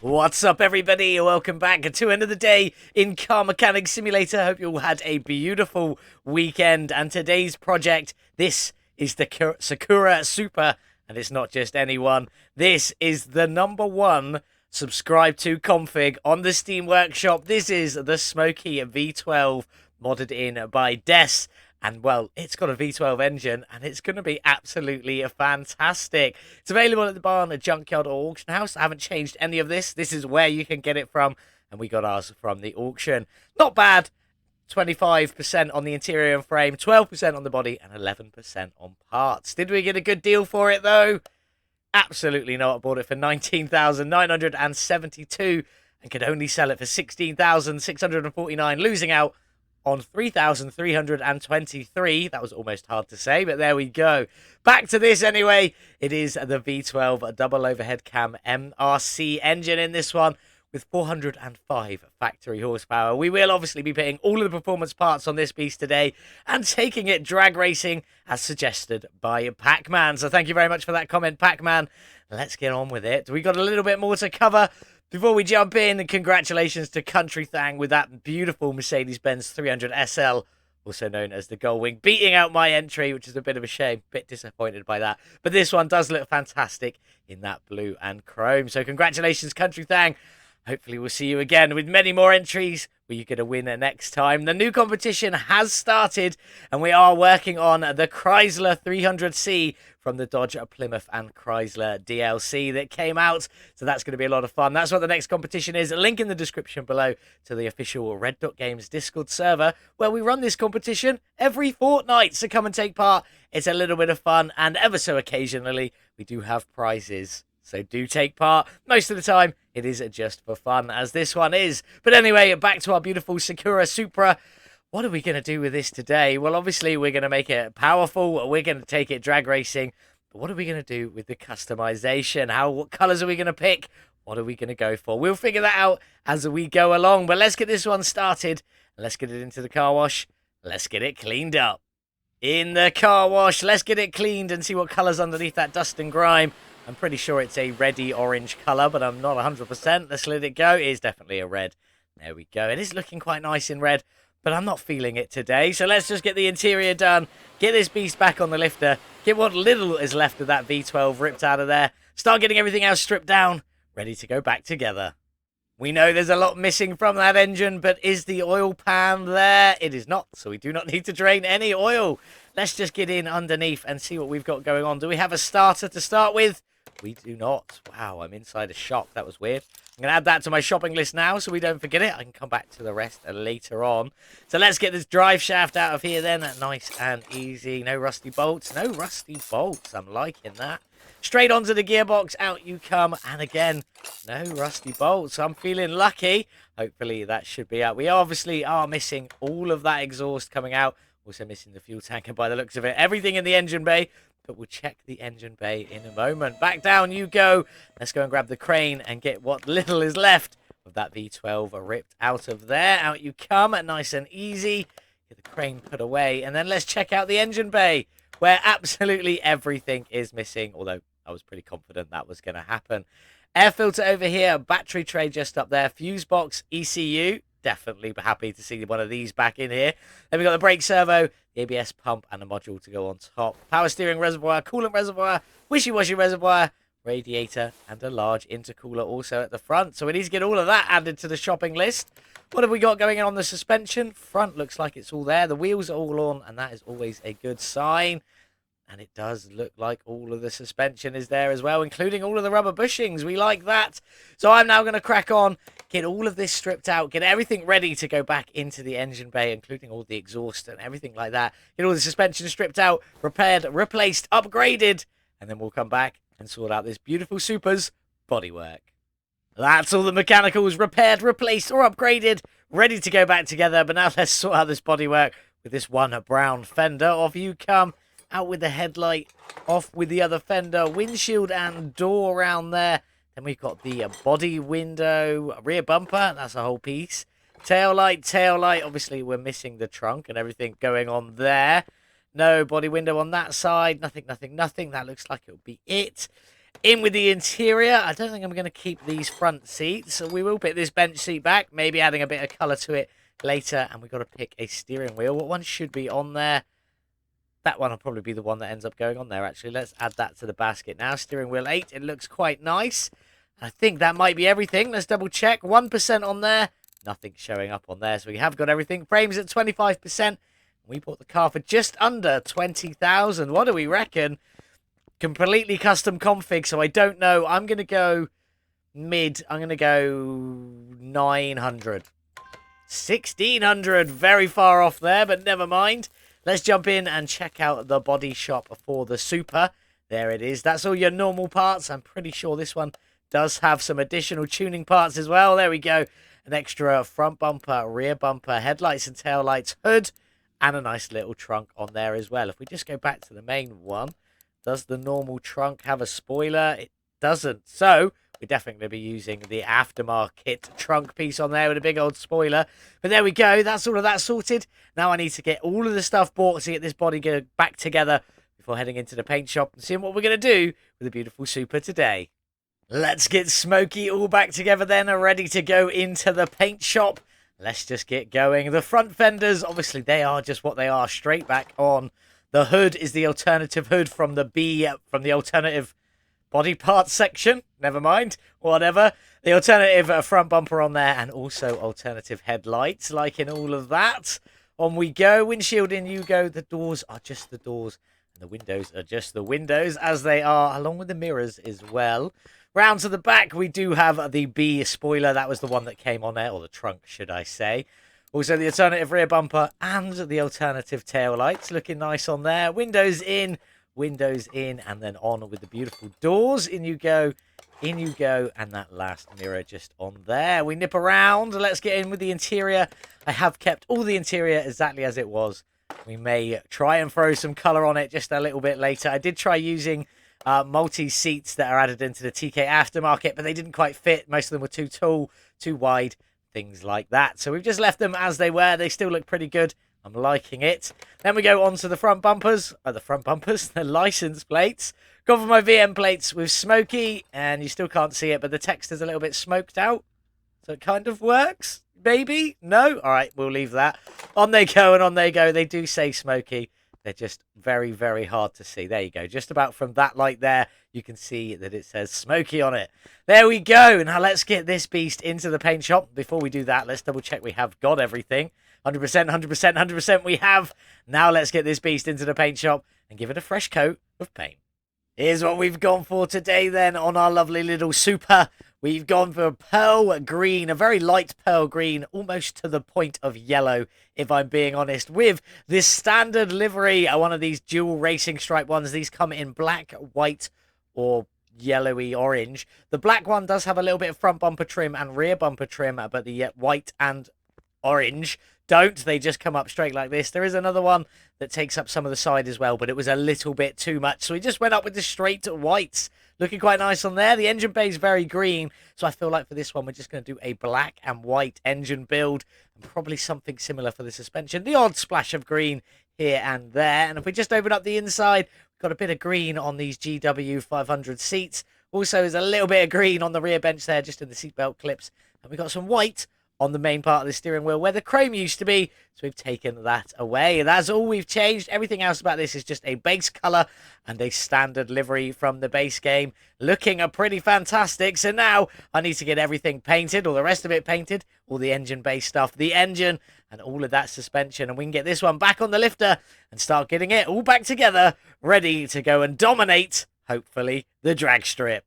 What's up, everybody? Welcome back to another day in Car Mechanic Simulator. Hope you all had a beautiful weekend. And today's project, this is the Sakura Supa, and it's not just anyone. This is the #1 subscribe to config on the Steam Workshop. This is the Smokey V12 modded in by Des. And, well, it's got a V12 engine, and it's going to be absolutely fantastic. It's available at the barn, a junkyard, or auction house. I haven't changed any of this. This is where you can get it from, and we got ours from the auction. Not bad. 25% on the interior and frame, 12% on the body, and 11% on parts. Did we get a good deal for it, though? Absolutely not. I bought it for 19,972 and could only sell it for 16,649, losing out on 3,323. That was almost hard to say, but there we go. Back to this anyway. It is the V12 double overhead cam MRC engine in this one with 405 factory horsepower. We will obviously be putting all of the performance parts on this beast today and taking it drag racing as suggested by Pac-Man. So thank you very much for that comment, Pac-Man. Let's get on with it. We got a little bit more to cover. Before we jump in, congratulations to Country Thang with that beautiful Mercedes-Benz 300 SL, also known as the Gullwing, beating out my entry, which is a bit of a shame. Bit disappointed by that. But this one does look fantastic in that blue and chrome. So congratulations, Country Thang. Hopefully we'll see you again with many more entries where you get a winner next time. The new competition has started, and we are working on the Chrysler 300C from the Dodge, Plymouth and Chrysler DLC that came out. So that's going to be a lot of fun. That's what the next competition is. A link in the description below to the official Red Dot Games Discord server where we run this competition every fortnight. So come and take part. It's a little bit of fun, and ever so occasionally we do have prizes. So do take part. Most of the time, it is just for fun, as this one is. But anyway, back to our beautiful Sakura Supra. What are we going to do with this today? Well, obviously, we're going to make it powerful. We're going to take it drag racing. But what are we going to do with the customization? What colors are we going to pick? What are we going to go for? We'll figure that out as we go along. But let's get this one started. Let's get it into the car wash. Let's get it cleaned up. In the car wash, let's get it cleaned and see what colors underneath that dust and grime. I'm pretty sure it's a reddy orange colour, but I'm not 100%. Let's let it go. It is definitely a red. There we go. It is looking quite nice in red, but I'm not feeling it today. So let's just get the interior done, get this beast back on the lifter, get what little is left of that V12 ripped out of there, start getting everything else stripped down, ready to go back together. We know there's a lot missing from that engine, but is the oil pan there? It is not, so we do not need to drain any oil. Let's just get in underneath and see what we've got going on. Do we have a starter to start with? We do not. Wow, I'm inside a shop. That was weird. I'm going to add that to my shopping list now so we don't forget it. I can come back to the rest later on. So let's get this drive shaft out of here then. Nice and easy. No rusty bolts. No rusty bolts. I'm liking that. Straight onto the gearbox. Out you come. And again, no rusty bolts. I'm feeling lucky. Hopefully that should be out. We obviously are missing all of that exhaust coming out. Also missing the fuel tank, and by the looks of it, everything in the engine bay. But we'll check the engine bay in a moment. Back down you go. Let's go and grab the crane and get what little is left of that V12 ripped out of there. Out you come, nice and easy. Get the crane put away, and then let's check out the engine bay, where absolutely everything is missing, although I was pretty confident that was going to happen. Air filter over here, battery tray just up there, fuse box, ECU. Definitely happy to see one of these back in here. Then we've got the brake servo, the ABS pump, and a module to go on top. Power steering reservoir, coolant reservoir, wishy-washy reservoir, radiator, and a large intercooler also at the front. So we need to get all of that added to the shopping list. What have we got going on the suspension? Front looks like it's all there. The wheels are all on, and that is always a good sign. And it does look like all of the suspension is there as well, including all of the rubber bushings. We like that. So I'm now going to crack on, get all of this stripped out, get everything ready to go back into the engine bay, including all the exhaust and everything like that. Get all the suspension stripped out, repaired, replaced, upgraded, and then we'll come back and sort out this beautiful Supa's bodywork. That's all the mechanicals repaired, replaced, or upgraded, ready to go back together. But now let's sort out this bodywork with this one brown fender. Off you come. Out with the headlight, off with the other fender, windshield and door around there. Then we've got the body window, rear bumper, that's a whole piece. Tail light, obviously we're missing the trunk and everything going on there. No body window on that side, nothing. That looks like it'll be it. In with the interior. I don't think I'm going to keep these front seats. So we will put this bench seat back, maybe adding a bit of colour to it later. And we've got to pick a steering wheel. What one should be on there? That one will probably be the one that ends up going on there, actually. Let's add that to the basket now. Steering wheel 8. It looks quite nice. I think that might be everything. Let's double check. 1% on there. Nothing showing up on there. So we have got everything. Frames at 25%. We bought the car for just under 20,000. What do we reckon? Completely custom config, so I don't know. I'm going to go mid. I'm going to go 900. 1,600. Very far off there, but never mind. Let's jump in and check out the body shop for the Supa. There it is. That's all your normal parts. I'm pretty sure this one does have some additional tuning parts as well. There we go. An extra front bumper, rear bumper, headlights and taillights, hood, and a nice little trunk on there as well. If we just go back to the main one, does the normal trunk have a spoiler? It doesn't. So we're definitely going to be using the aftermarket trunk piece on there with a big old spoiler. But there we go. That's all of that sorted. Now I need to get all of the stuff bought to get this body back together before heading into the paint shop and seeing what we're going to do with the beautiful Supa today. Let's get Smokey all back together then, ready to go into the paint shop. Let's just get going. The front fenders, obviously, they are just what they are, straight back on. The hood is the alternative hood from the alternative body parts section. Never mind, whatever. The alternative front bumper on there, and also alternative headlights, like in all of that. On we go. Windshield in you go. The doors are just the doors, and the windows are just the windows, as they are, along with the mirrors as well. Round to the back, we do have the B spoiler. That was the one that came on there, or the trunk, should I say. Also, the alternative rear bumper and the alternative tail lights. Looking nice on there. Windows in, and then on with the beautiful doors. In you go, and that last mirror just on there. We nip around. Let's get in with the interior. I have kept all the interior exactly as it was. We may try and throw some colour on it just a little bit later. I did try using multi-seats that are added into the TK Aftermarket, but they didn't quite fit. Most of them were too tall, too wide, things like that. So we've just left them as they were. They still look pretty good. I'm liking it. Then we go on to the front bumpers. The license plates. Gone for my VM plates with Smokey, and you still can't see it, but the text is a little bit smoked out. So it kind of works. Maybe? No? All right, we'll leave that. On they go, and on they go. They do say Smokey. They're just very, very hard to see. There you go. Just about from that light there, you can see that it says Smokey on it. There we go. Now let's get this beast into the paint shop. Before we do that, let's double check we have got everything. 100%, 100%, 100% we have. Now let's get this beast into the paint shop and give it a fresh coat of paint. Here's what we've gone for today then on our lovely little Supa. We've gone for pearl green, a very light pearl green, almost to the point of yellow, if I'm being honest, with this standard livery, one of these dual racing stripe ones. These come in black, white, or yellowy orange. The black one does have a little bit of front bumper trim and rear bumper trim, but the white and orange don't. They just come up straight like this. There is another one that takes up some of the side as well, but it was a little bit too much. So we just went up with the straight whites. Looking quite nice on there. The engine bay is very green, so I feel like for this one, we're just going to do a black and white engine build, and probably something similar for the suspension. The odd splash of green here and there. And if we just open up the inside, we've got a bit of green on these GW 500 seats. Also, there's a little bit of green on the rear bench there, just in the seatbelt clips. And we've got some white on the main part of the steering wheel where the chrome used to be, so we've taken that away. That's all we've changed. Everything else about this is just a base color and a standard livery from the base game, looking pretty fantastic. So now I need to get everything painted, or the rest of it painted, all the engine base stuff, the engine, and all of that suspension, and we can get this one back on the lifter and start getting it all back together, ready to go and dominate, hopefully, the drag strip.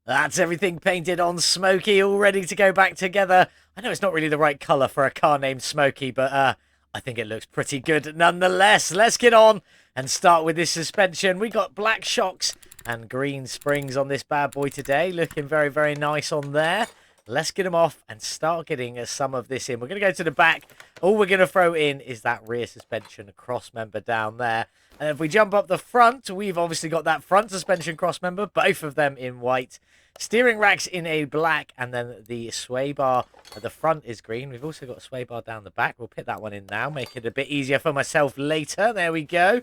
That's everything painted on Smokey, all ready to go back together. I know it's not really the right colour for a car named Smokey, but I think it looks pretty good nonetheless. Let's get on and start with this suspension. We got black shocks and green springs on this bad boy today. Looking very, very nice on there. Let's get them off and start getting some of this in. We're going to go to the back. All we're going to throw in is that rear suspension cross member down there. And if we jump up the front, we've obviously got that front suspension cross member, both of them in white. Steering racks in a black, and then the sway bar at the front is green. We've also got a sway bar down the back. We'll put that one in now, make it a bit easier for myself later. There we go.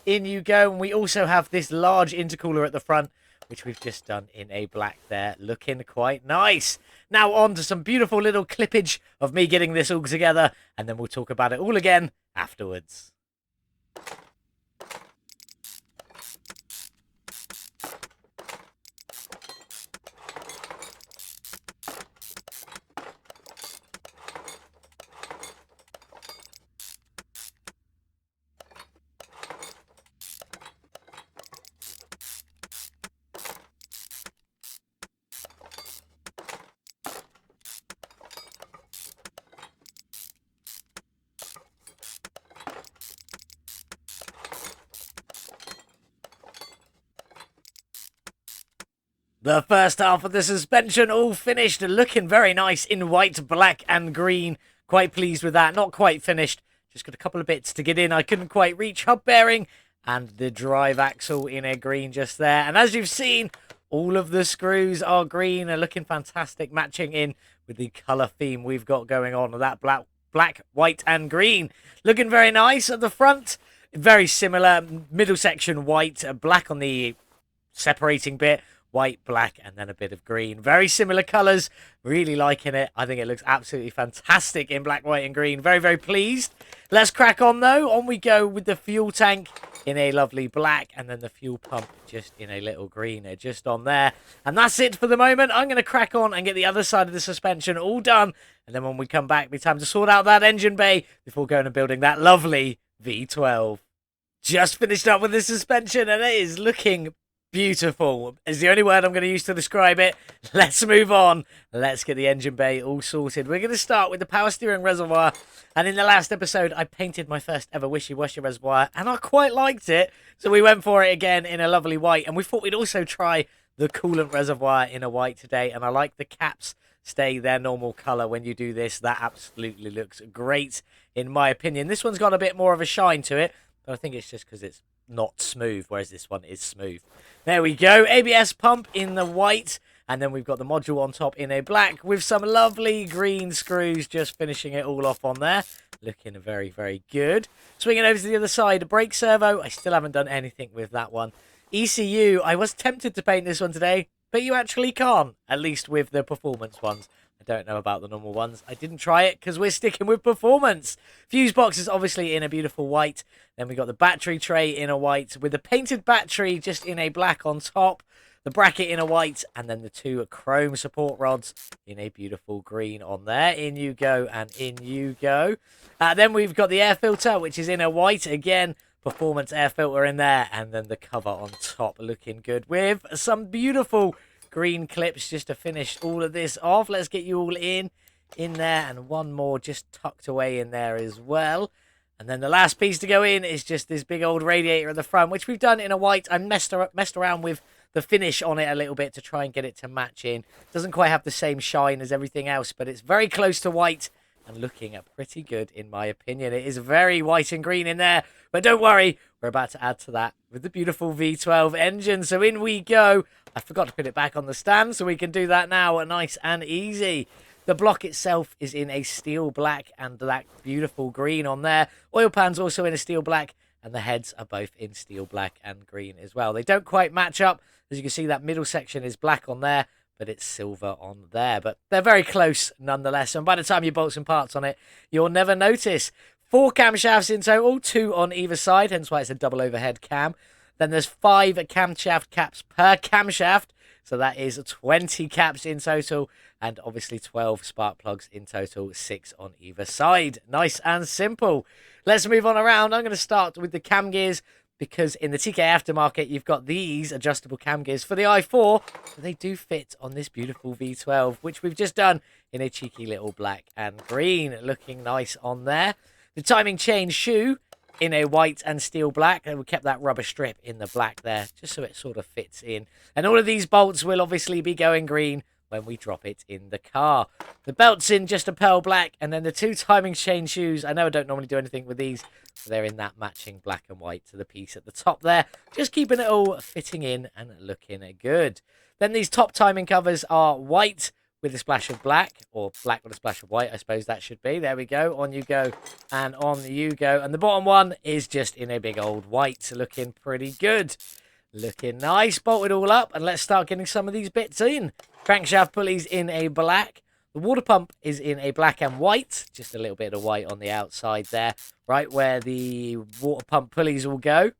In you go. And we also have this large intercooler at the front which we've just done in a black there, looking quite nice. Now on to some beautiful little clippage of me getting this all together, and then we'll talk about it all again afterwards. The first half of the suspension all finished, looking very nice in white, black and green. Quite pleased with that. Not quite finished. Just got a couple of bits to get in. I couldn't quite reach hub bearing and the drive axle in a green just there. And as you've seen, all of the screws are green and looking fantastic, matching in with the colour theme we've got going on. That black, white and green. Looking very nice at the front. Very similar. Middle section white, black on the separating bit. White, black, and then a bit of green. Very similar colours. Really liking it. I think it looks absolutely fantastic in black, white, and green. Very, very pleased. Let's crack on, though. On we go with the fuel tank in a lovely black, and then the fuel pump just in a little green. Just on there. And that's it for the moment. I'm going to crack on and get the other side of the suspension all done. And then when we come back, it'll be time to sort out that engine bay before going and building that lovely V12. Just finished up with the suspension, and it is looking beautiful is the only word I'm going to use to describe it. Let's move on. Let's get the engine bay all sorted. We're going to start with the power steering reservoir. And in the last episode, I painted my first ever wishy-washy reservoir, and I quite liked it. So we went for it again in a lovely white. And we thought we'd also try the coolant reservoir in a white today. And I like the caps stay their normal colour when you do this. That absolutely looks great, in my opinion. This one's got a bit more of a shine to it, but I think it's just because it's not smooth, whereas this one is smooth. There we go. ABS pump in the white, and then we've got the module on top in a black with some lovely green screws, just finishing it all off on there. Looking very, very good. Swinging over to the other side, brake servo. I still haven't done anything with that one. ECU, I was tempted to paint this one today, but you actually can't, at least with the performance ones. I don't know about the normal ones. I didn't try it because we're sticking with performance. Fuse box is obviously in a beautiful white. Then we got the battery tray in a white with the painted battery just in a black on top. The bracket in a white, and then the two chrome support rods in a beautiful green on there. In you go, and in you go. Then we've got the air filter, which is in a white again. Performance air filter in there, and then the cover on top looking good with some beautiful green clips just to finish all of this off. Let's get you all in there, and one more just tucked away in there as well. And then the last piece to go in is just this big old radiator at the front, which we've done in a white. I messed around with the finish on it a little bit to try and get it to match in. Doesn't quite have the same shine as everything else, but it's very close to white and looking pretty good in my opinion. It is very white and green in there, but don't worry, we're about to add to that with the beautiful V12 engine. So in we go. I forgot to put it back on the stand, so we can do that now, nice and easy. The block itself is in a steel black and that beautiful green on there. Oil pan's also in a steel black, and the heads are both in steel black and green as well. They don't quite match up. As you can see, that middle section is black on there, but it's silver on there. But they're very close nonetheless, and by the time you bolt some parts on it, you'll never notice. 4 camshafts in total, 2 on either side, hence why it's a double overhead cam. Then there's 5 camshaft caps per camshaft, so that is 20 caps in total, and obviously 12 spark plugs in total, 6 on either side. Nice and simple. Let's move on around. I'm going to start with the cam gears, because in the TK Aftermarket, you've got these adjustable cam gears for the i4, but they do fit on this beautiful V12, which we've just done in a cheeky little black and green, looking nice on there. The timing chain shoe in a white and steel black, and we kept that rubber strip in the black there just so it sort of fits in. And all of these bolts will obviously be going green when we drop it in the car. The belt's in just a pearl black, and then the 2 timing chain shoes, I know I don't normally do anything with these, but they're in that matching black and white to the piece at the top there, just keeping it all fitting in and looking good. Then these top timing covers are white with a splash of black, or black with a splash of white, I suppose that should be. There we go. On you go, and on you go. And the bottom one is just in a big old white, looking pretty good. Looking nice. Bolted all up. And let's start getting some of these bits in. Crankshaft pulleys in a black. The water pump is in a black and white. Just a little bit of white on the outside there. Right where the water pump pulleys will go.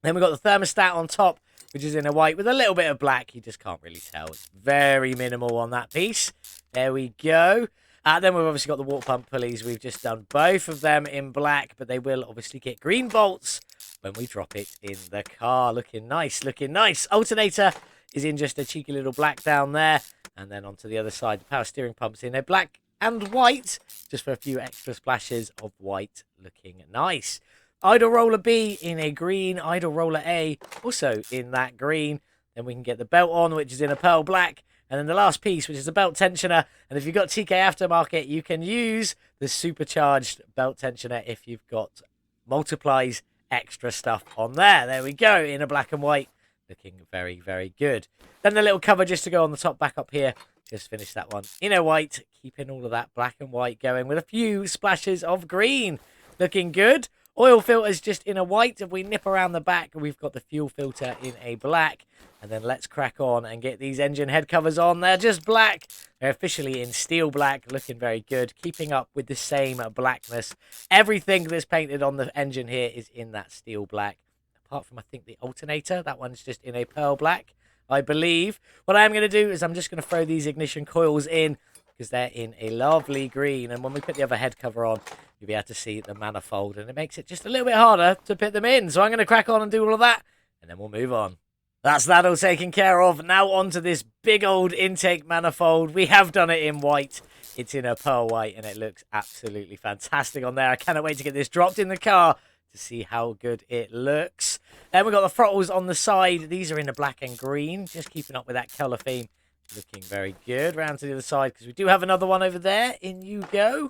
Then we've got the thermostat on top, which is in a white with a little bit of black. You just can't really tell. It's very minimal on that piece. There we go. Then we've obviously got the water pump pulleys. We've just done both of them in black, but they will obviously get green bolts when we drop it in the car. Looking nice, looking nice. Alternator is in just a cheeky little black down there. And then onto the other side, the power steering pump's in a black and white, just for a few extra splashes of white. Looking nice. Idle roller B in a green, idle roller A also in that green. Then we can get the belt on, which is in a pearl black. And then the last piece, which is a belt tensioner. And if you've got TK Aftermarket, you can use the supercharged belt tensioner if you've got multiplies extra stuff on there. There we go, in a black and white. Looking very, very good. Then the little cover just to go on the top back up here. Just finish that one in a white, keeping all of that black and white going with a few splashes of green. Looking good. Oil filters just in a white. If we nip around the back, we've got the fuel filter in a black. And then let's crack on and get these engine head covers on. They're just black. They're officially in steel black. Looking very good. Keeping up with the same blackness. Everything that's painted on the engine here is in that steel black. Apart from, I think, the alternator. That one's just in a pearl black, I believe. What I am going to do is I'm just going to throw these ignition coils in, because they're in a lovely green. And when we put the other head cover on, you'll be able to see the manifold. And it makes it just a little bit harder to put them in. So I'm going to crack on and do all of that. And then we'll move on. That's that all taken care of. Now on to this big old intake manifold. We have done it in white. It's in a pearl white. And it looks absolutely fantastic on there. I cannot wait to get this dropped in the car to see how good it looks. Then we've got the throttles on the side. These are in the black and green. Just keeping up with that colour theme. Looking very good. Round to the other side, because we do have another one over there. In you go.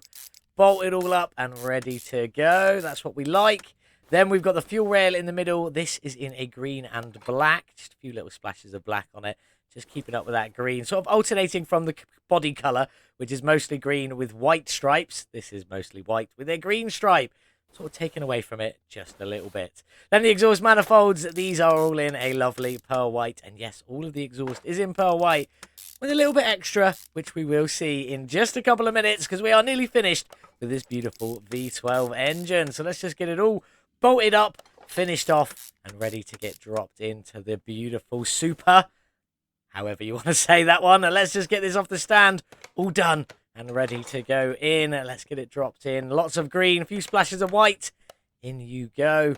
Bolted all up and ready to go. That's what we like. Then we've got the fuel rail in the middle. This is in a green and black. Just a few little splashes of black on it. Just keeping up with that green. Sort of alternating from the body colour, which is mostly green with white stripes. This is mostly white with a green stripe. Sort of taken away from it just a little bit. Then the exhaust manifolds. These are all in a lovely pearl white. And yes, all of the exhaust is in pearl white with a little bit extra, which we will see in just a couple of minutes, because we are nearly finished with this beautiful V12 engine. So let's just get it all bolted up, finished off, and ready to get dropped into the beautiful Supa. However you want to say that one. And let's just get this off the stand. All done and ready to go in. Let's get it dropped in. Lots of green, a few splashes of white. In you go.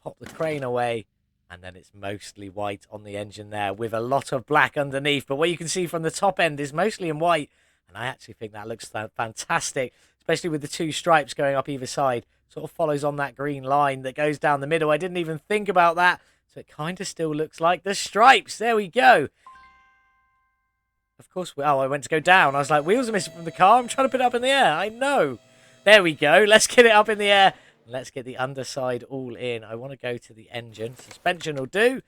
Pop the crane away. And then it's mostly white on the engine there with a lot of black underneath. But what you can see from the top end is mostly in white. And I actually think that looks fantastic, especially with the two stripes going up either side. Sort of follows on that green line that goes down the middle. I didn't even think about that. So it kind of still looks like the stripes. There we go. Of course, I went to go down. I was like, wheels are missing from the car. I'm trying to put it up in the air. I know. There we go. Let's get it up in the air. Let's get the underside all in. I want to go to the engine. Suspension will do.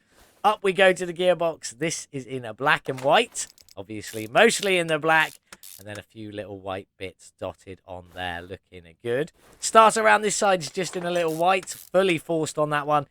Up we go to the gearbox. This is in a black and white. Obviously, mostly in the black. And then a few little white bits dotted on there. Looking good. Start around this side is just in a little white. Fully forced on that one,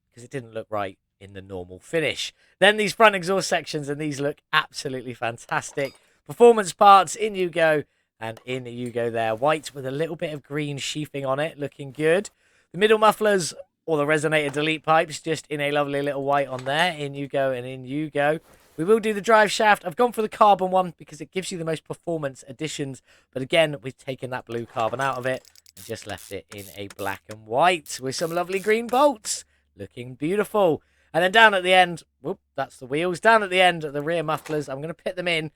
because it didn't look right in the normal finish. Then these front exhaust sections, and these look absolutely fantastic. Performance parts, in you go. And in you go there. White with a little bit of green sheathing on it. Looking good. The middle mufflers, or the resonator delete pipes, just in a lovely little white on there. In you go and in you go. We will do the drive shaft. I've gone for the carbon one because it gives you the most performance additions. But again, we've taken that blue carbon out of it and just left it in a black and white with some lovely green bolts. Looking beautiful. And then down at the end, whoop, that's the wheels. Down at the end, the rear mufflers, I'm going to put them in.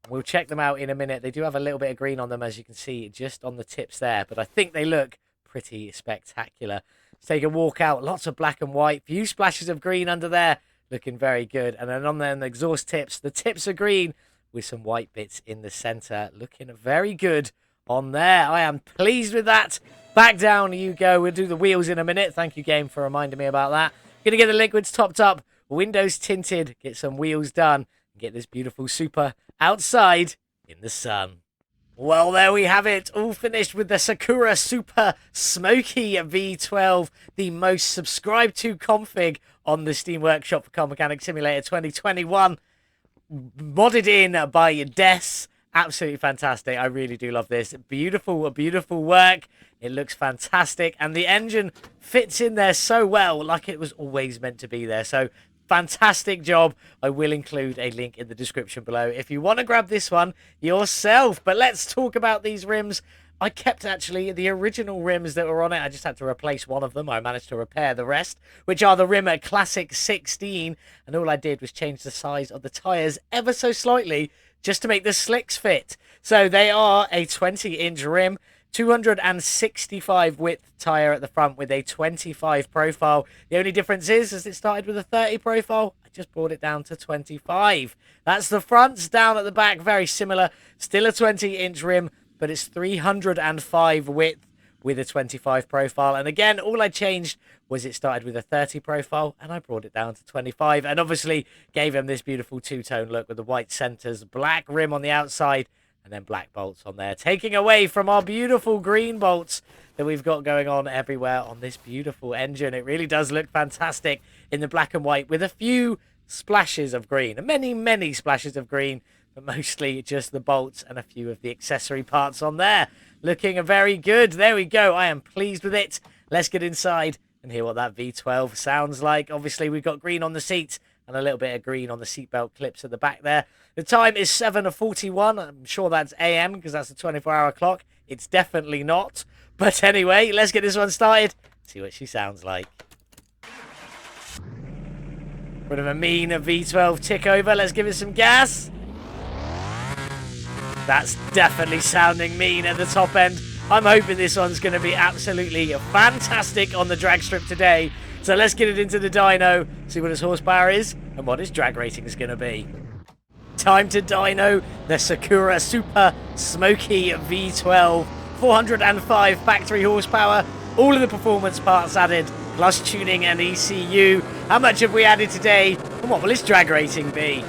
We'll check them out in a minute. They do have a little bit of green on them, as you can see, just on the tips there. But I think they look pretty spectacular. Let's take a walk out. Lots of black and white. Few splashes of green under there. Looking very good. And then on there, the exhaust tips. The tips are green with some white bits in the center. Looking very good on there. I am pleased with that. Back down you go. We'll do the wheels in a minute. Thank you, game, for reminding me about that. Going to get the liquids topped up. Windows tinted. Get some wheels done. And get this beautiful Supa outside in the sun. Well, there we have it, all finished with the Sakura Supa Smokey V12, the most subscribed to config on the Steam Workshop for Car Mechanic Simulator 2021. Modded in by Des. Absolutely fantastic. I really do love this. Beautiful, beautiful work. It looks fantastic. And the engine fits in there so well, like it was always meant to be there. So, fantastic job. I will include a link in the description below if you want to grab this one yourself. But let's talk about these rims. I kept actually the original rims that were on it. I just had to replace one of them. I managed to repair the rest, which are the Rimmer Classic 16. And all I did was change the size of the tyres ever so slightly just to make the slicks fit. So they are a 20-inch rim, 265 width tyre at the front with a 25 profile. The only difference is, as it started with a 30 profile, I just brought it down to 25. That's the fronts. Down at the back, very similar. Still a 20-inch rim, but it's 305 width with a 25 profile. And again, all I changed was it started with a 30 profile and I brought it down to 25. And obviously gave him this beautiful two-tone look with the white centers, black rim on the outside, and then black bolts on there, taking away from our beautiful green bolts that we've got going on everywhere on this beautiful engine. It really does look fantastic in the black and white with a few splashes of green, many splashes of green, but mostly just the bolts and a few of the accessory parts on there. Looking very good. There we go. I am pleased with it. Let's get inside and hear what that V12 sounds like. Obviously, we've got green on the seats and a little bit of green on the seatbelt clips at the back there. The time is 7:41. I'm sure that's AM because that's a 24-hour clock. It's definitely not. But anyway, let's get this one started. See what she sounds like. Bit of a mean V12 tick over. Let's give it some gas. That's definitely sounding mean at the top end. I'm hoping this one's going to be absolutely fantastic on the drag strip today. So let's get it into the dyno, see what its horsepower is and what its drag rating is going to be. Time to dyno the Sakura Supa Smokey V12. 405 factory horsepower, all of the performance parts added, plus tuning and ECU. How much have we added today and what will its drag rating be?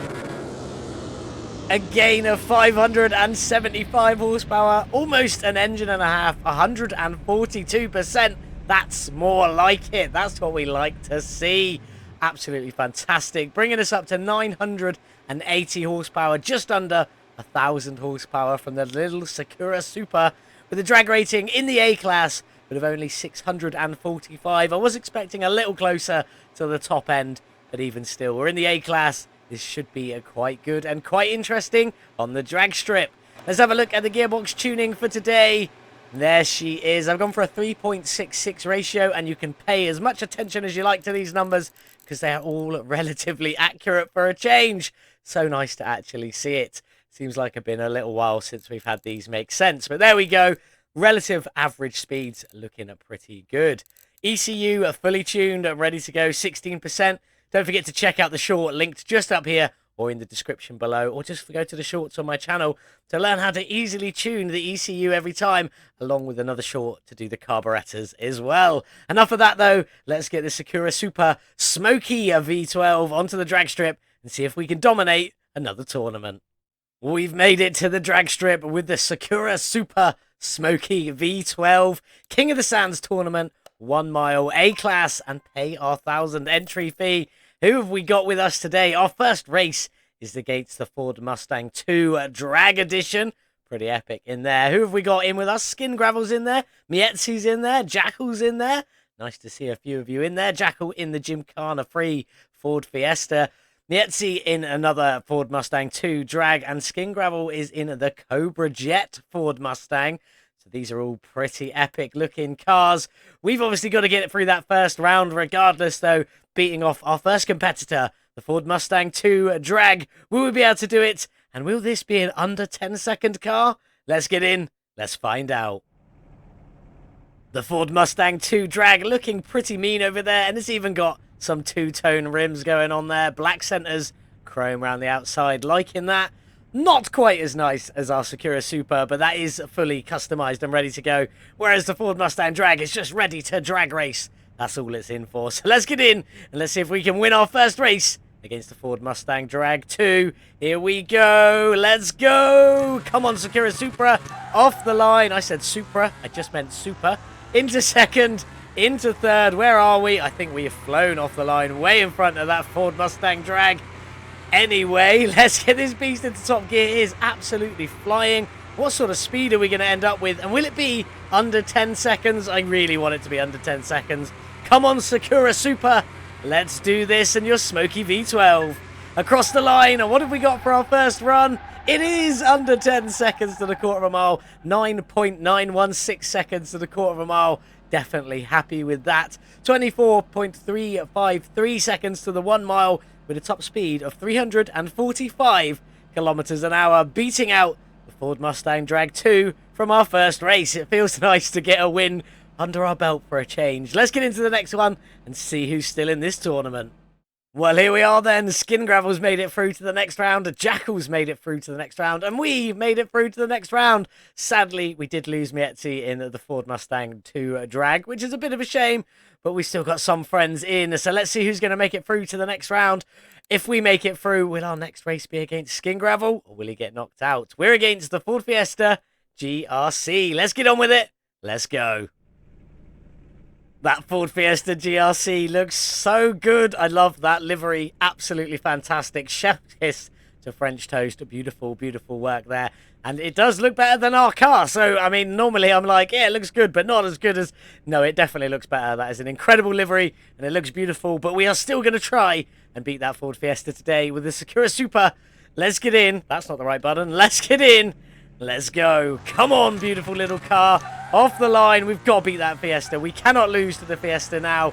A gain of 575 horsepower, almost an engine and a half, 142%. That's more like it. That's what we like to see. Absolutely fantastic. Bringing us up to 980 horsepower, just under 1,000 horsepower from the little Sakura Supa, with a drag rating in the A-class, but of only 645. I was expecting a little closer to the top end, but even still, we're in the A-class. This should be quite good and quite interesting on the drag strip. Let's have a look at the gearbox tuning for today. There she is. I've gone for a 3.66 ratio, and you can pay as much attention as you like to these numbers because they are all relatively accurate for a change. So nice to actually see it. Seems like it's been a little while since we've had these make sense, but there we go. Relative average speeds looking pretty good. ECU are fully tuned, ready to go, 16%. Don't forget to check out the short linked just up here or in the description below, or just go to the shorts on my channel to learn how to easily tune the ECU every time, along with another short to do the carburetors as well. Enough of that though, let's get the Sakura Supa Smokey V12 onto the drag strip and see if we can dominate another tournament. We've made it to the drag strip with the Sakura Supa Smokey V12 King of the Sands tournament, 1 mile A-class, and pay our 1,000 entry fee. Who have we got with us today? Our first race is against the Ford Mustang 2 Drag Edition. Pretty epic in there. Who have we got in with us? Skin Gravel's in there. Mietzi's in there. Jackal's in there. Nice to see a few of you in there. Jackal in the Gymkhana Free Ford Fiesta. Mietzi in another Ford Mustang 2 Drag. And Skin Gravel is in the Cobra Jet Ford Mustang. So these are all pretty epic looking cars. We've obviously got to get it through that first round regardless though, beating off our first competitor, the Ford Mustang 2 Drag. Will we be able to do it? And will this be an under 10-second car? Let's get in. Let's find out. The Ford Mustang 2 Drag looking pretty mean over there. And it's even got some two-tone rims going on there. Black centers, chrome around the outside. Liking that. Not quite as nice as our Sakura Supa, but that is fully customized and ready to go. Whereas the Ford Mustang Drag is just ready to drag race. That's all it's in for. So let's get in and let's see if we can win our first race against the Ford Mustang Drag 2. Here we go. Let's go. Come on, Sakura Supa. Off the line. I said Supra. I just meant Super. Into second. Into third. Where are we? I think we have flown off the line way in front of that Ford Mustang Drag. Anyway, let's get this beast into top gear. It is absolutely flying. What sort of speed are we going to end up with? And will it be under 10 seconds? I really want it to be under 10 seconds. Come on, Sakura Supa. Let's do this and your Smokey V12. Across the line, and what have we got for our first run? It is under 10 seconds to the quarter of a mile. 9.916 seconds to the quarter of a mile. Definitely happy with that. 24.353 seconds to the 1 mile with a top speed of 345 kilometers an hour, beating out the Ford Mustang Drag 2 from our first race. It feels nice to get a win under our belt for a change. Let's get into the next one and see who's still in this tournament. Well, here we are then. Skin Gravel's made it through to the next round. Jackal's made it through to the next round. And we made it through to the next round. Sadly, we did lose Mietzi in the Ford Mustang 2 drag, which is a bit of a shame. But we still got some friends in. So let's see who's going to make it through to the next round. If we make it through, will our next race be against Skin Gravel? Or will he get knocked out? We're against the Ford Fiesta GRC. Let's get on with it. Let's go. That Ford Fiesta GRC looks so good. I love that livery. Absolutely fantastic. Chef kiss to French toast. Beautiful, beautiful work there. And it does look better than our car. So, I mean, normally I'm like, yeah, it looks good, but not as good as... No, it definitely looks better. That is an incredible livery, and it looks beautiful. But we are still going to try and beat that Ford Fiesta today with the Sakura Supa. Let's get in. That's not the right button. Let's get in. Let's go. Come on, beautiful little car. Off the line. We've got to beat that Fiesta. We cannot lose to the Fiesta now.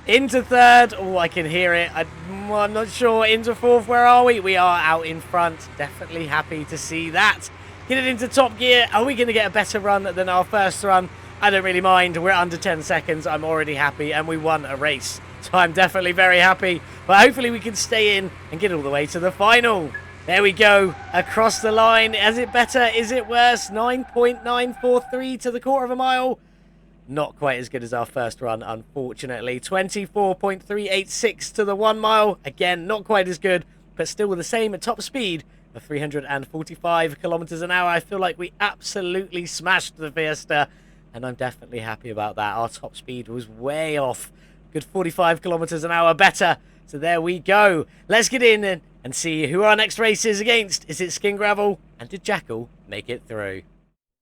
Into third. Oh, I can hear it. I'm not sure. Into fourth. Where are we? We are out in front. Definitely happy to see that. Get it into top gear. Are we going to get a better run than our first run? I don't really mind. We're under 10 seconds. I'm already happy. And we won a race. So I'm definitely very happy. But hopefully we can stay in and get all the way to the final. There we go, across the line. Is it better? Is it worse? 9.943 to the quarter of a mile. Not quite as good as our first run, unfortunately. 24.386 to the 1 mile. Again, not quite as good, but still the same at top speed of 345 kilometers an hour. I feel like we absolutely smashed the Fiesta, and I'm definitely happy about that. Our top speed was way off. Good 45 kilometers an hour better. So there we go. Let's get in and see who our next race is against. Is it Skin Gravel? And did Jackal make it through?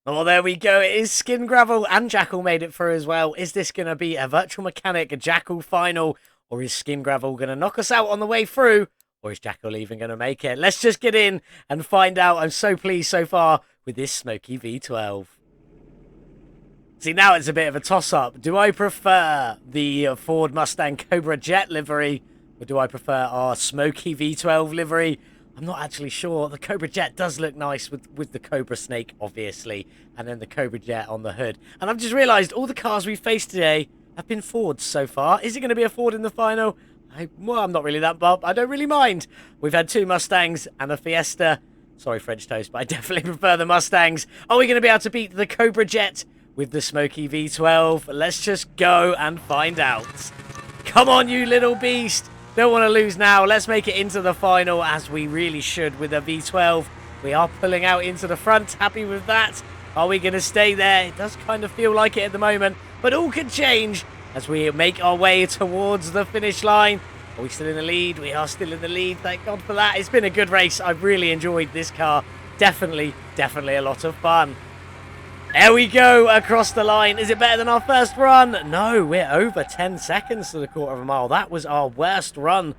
Oh, there we go. It is Skin Gravel and Jackal made it through as well. Is this going to be a Virtual Mechanic, a Jackal final? Or is Skin Gravel going to knock us out on the way through? Or is Jackal even going to make it? Let's just get in and find out. I'm so pleased so far with this Smokey V12. See, now it's a bit of a toss-up. Do I prefer the Ford Mustang Cobra Jet livery? Or do I prefer our Smokey V12 livery? I'm not actually sure. The Cobra Jet does look nice with the Cobra Snake, obviously. And then the Cobra Jet on the hood. And I've just realised all the cars we've faced today have been Fords so far. Is it going to be a Ford in the final? Well, I'm not really that bummed. I don't really mind. We've had 2 Mustangs and a Fiesta. Sorry, French toast, but I definitely prefer the Mustangs. Are we going to be able to beat the Cobra Jet with the Smokey V12? Let's just go and find out. Come on, you little beast. Don't want to lose now. Let's make it into the final, as we really should with a V12. We are pulling out into the front. Happy with that. Are we going to stay there? It does kind of feel like it at the moment, but all could change as we make our way towards the finish line. Are we still in the lead? We are still in the lead. Thank God for that. It's been a good race. I've really enjoyed this car. Definitely a lot of fun. There we go, across the line. Is it better than our first run? No, we're over 10 seconds to the quarter of a mile. That was our worst run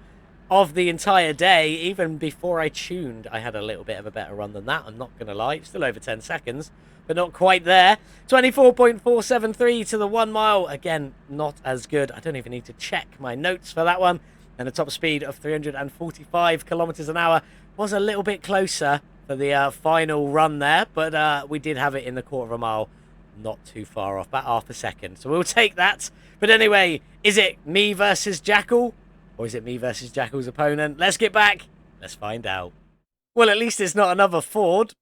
of the entire day. Even before I tuned, I had a little bit of a better run than that. I'm not going to lie. Still over 10 seconds, but not quite there. 24.473 to the 1 mile. Again, not as good. I don't even need to check my notes for that one. And a top speed of 345 kilometers an hour was a little bit closer for the final run there, but we did have it in the quarter of a mile, not too far off, about half a second, so we'll take that. But anyway, is it me versus Jackal, or is it me versus Jackal's opponent? Let's get back, let's find out. Well, at least it's not another Ford.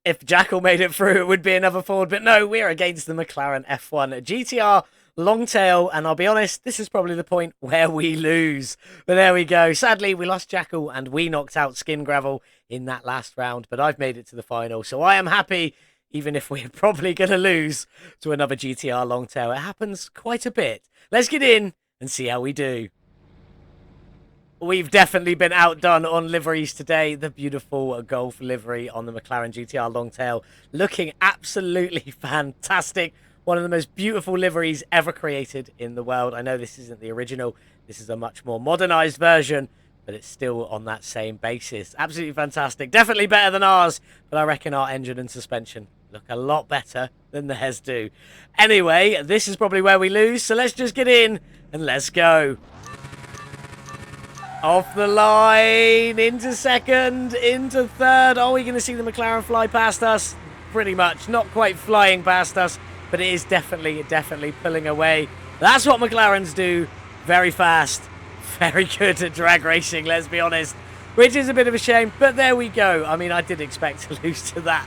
If Jackal made it through, it would be another Ford, but no, we're against the McLaren F1 GTR long tail, and I'll be honest, this is probably the point where we lose. But there we go. Sadly, we lost Jackal and we knocked out Skin Gravel in that last round, but I've made it to the final, so I am happy, even if we're probably going to lose to another GTR long tail. It happens quite a bit. Let's get in and see how we do. We've definitely been outdone on liveries today. The beautiful Golf livery on the McLaren GTR Longtail looking absolutely fantastic. One of the most beautiful liveries ever created in the world. I know this isn't the original. This is a much more modernized version, but it's still on that same basis. Absolutely fantastic. Definitely better than ours, but I reckon our engine and suspension look a lot better than theirs do. Anyway, this is probably where we lose, so let's just get in and let's go. Off the line, into second, into third. Are we going to see the McLaren fly past us? Pretty much. Not quite flying past us, but it is definitely pulling away. That's what McLarens do. Very fast. Very good at drag racing, let's be honest. Which is a bit of a shame, but there we go. I mean, I did expect to lose to that.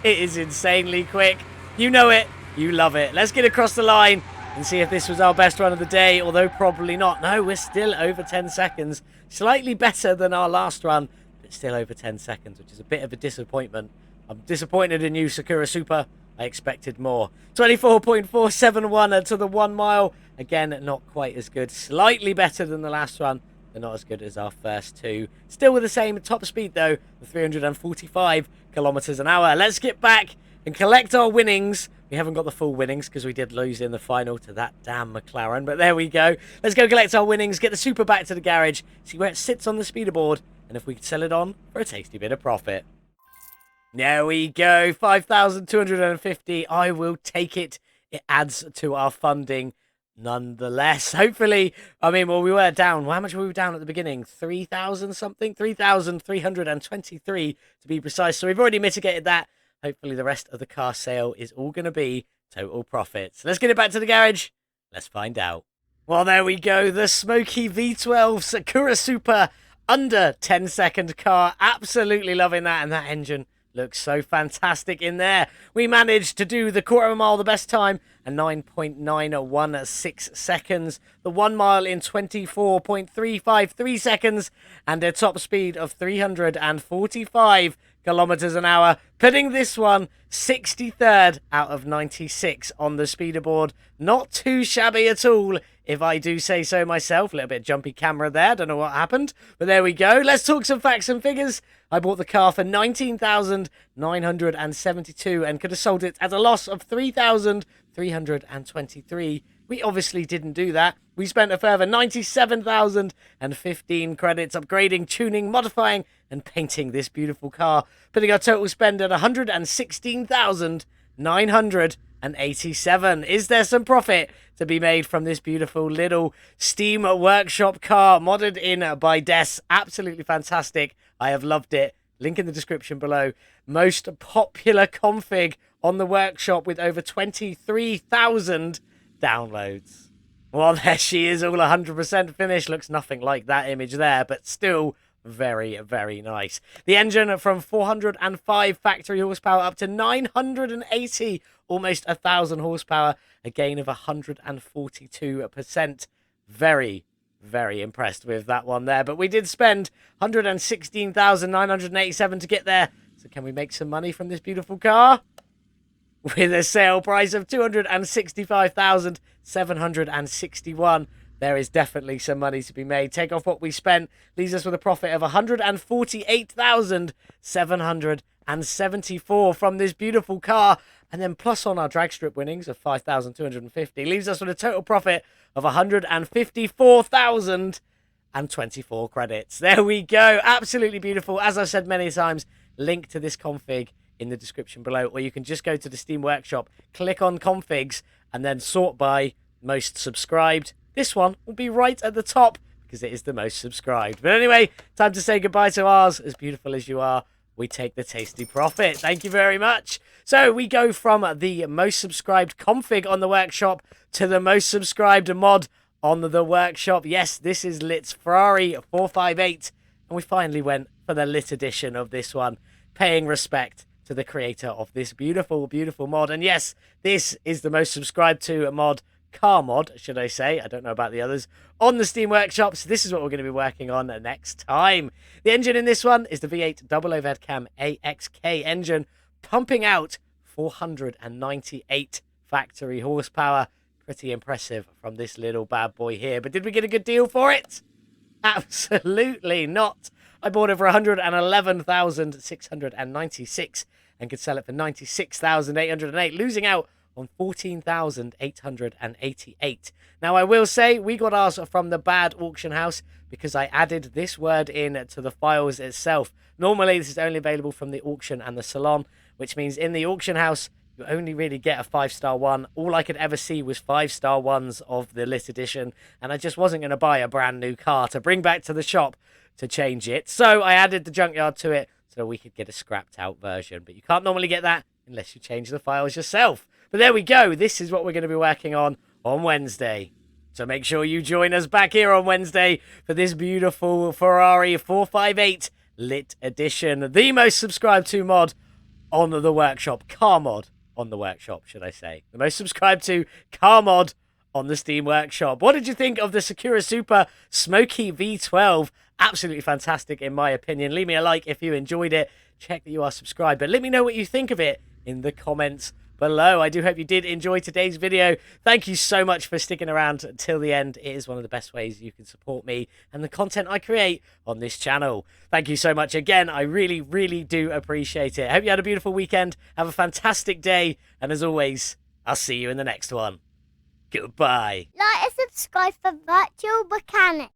It is insanely quick. You know it. You love it. Let's get across the line and see if this was our best run of the day, although probably not. No, we're still over 10 seconds. Slightly better than our last run, but still over 10 seconds, which is a bit of a disappointment. I'm disappointed in you, Sakura Supa. I expected more. 24.471 to the 1 mile. Again, not quite as good. Slightly better than the last run, but not as good as our first two. Still with the same top speed, though, of 345 kilometers an hour. Let's get back and collect our winnings. We haven't got the full winnings because we did lose in the final to that damn McLaren. But there we go. Let's go collect our winnings, get the Super back to the garage, see where it sits on the speeder board, and if we can sell it on for a tasty bit of profit. There we go. 5,250. I will take it. It adds to our funding nonetheless. Hopefully, I mean, well, we were down. How much were we down at the beginning? 3,000 something? 3,323 to be precise. So we've already mitigated that. Hopefully the rest of the car sale is all going to be total profits. Let's get it back to the garage. Let's find out. Well, there we go. The Smokey V12 Sakura Supa under 10-second car. Absolutely loving that. And that engine looks so fantastic in there. We managed to do the quarter of a mile the best time and 9.916 seconds. The 1 mile in 24.353 seconds and a top speed of 345 kilometers an hour, putting this one 63rd out of 96 on the speeder board. Not too shabby at all, if I do say so myself. A little bit jumpy camera there, don't know what happened, but there we go. Let's talk some facts and figures. I bought the car for 19,972 and could have sold it at a loss of 3,323. We obviously didn't do that. We spent a further 97,015 credits upgrading, tuning, modifying, and painting this beautiful car, putting our total spend at 116,987. Is there some profit to be made from this beautiful little Steam Workshop car, modded in by Des? Absolutely fantastic. I have loved it. Link in the description below. Most popular config on the workshop with over 23,000 downloads. Well, there she is, all 100% finished. Looks nothing like that image there, but still very, very nice. The engine from 405 factory horsepower up to 980, almost 1,000 horsepower, a gain of 142%. Very, very impressed with that one there. But we did spend 116,987 to get there. So can we make some money from this beautiful car? With a sale price of 265,761. There is definitely some money to be made. Take off what we spent, leaves us with a profit of 148,774 from this beautiful car. And then plus on our drag strip winnings of 5,250, leaves us with a total profit of 154,024 credits. There we go. Absolutely beautiful. As I've said many times, link to this config in the description below, or you can just go to the Steam Workshop, click on configs, and then sort by most subscribed. This one will be right at the top because it is the most subscribed. But anyway, time to say goodbye to ours. As beautiful as you are, we take the tasty profit. Thank you very much. So we go from the most subscribed config on the workshop to the most subscribed mod on the workshop. Yes, this is Lit's Ferrari 458, and we finally went for the Lit edition of this one, paying respect to the creator of this beautiful, beautiful mod. And yes, this is the most subscribed to mod car mod, should I say. I don't know about the others. On the Steam Workshop, so this is what we're going to be working on next time. The engine in this one is the V8 double overhead cam AXK engine, pumping out 498 factory horsepower. Pretty impressive from this little bad boy here. But did we get a good deal for it? Absolutely not. I bought it for 111,696 and could sell it for 96,808, losing out on 14,888. Now, I will say we got ours from the bad auction house because I added this word in to the files itself. Normally, this is only available from the auction and the salon, which means in the auction house, you only really get a 5-star one. All I could ever see was 5-star ones of the lit edition, and I just wasn't going to buy a brand new car to bring back to the shop to change it. So I added the junkyard to it so we could get a scrapped out version. But you can't normally get that unless you change the files yourself. But there we go. This is what we're going to be working on Wednesday. So make sure you join us back here on Wednesday for this beautiful Ferrari 458 lit edition. The most subscribed to mod on the workshop. Car mod on the workshop, should I say. The most subscribed to car mod on the Steam Workshop. What did you think of the Sakura Supa Smokey V12? Absolutely fantastic, in my opinion. Leave me a like if you enjoyed it. Check that you are subscribed. But let me know what you think of it in the comments below. I do hope you did enjoy today's video. Thank you so much for sticking around until the end. It is one of the best ways you can support me and the content I create on this channel. Thank you so much again. I really, really do appreciate it. I hope you had a beautiful weekend. Have a fantastic day. And as always, I'll see you in the next one. Goodbye. Like and subscribe for Virtual Mechanic.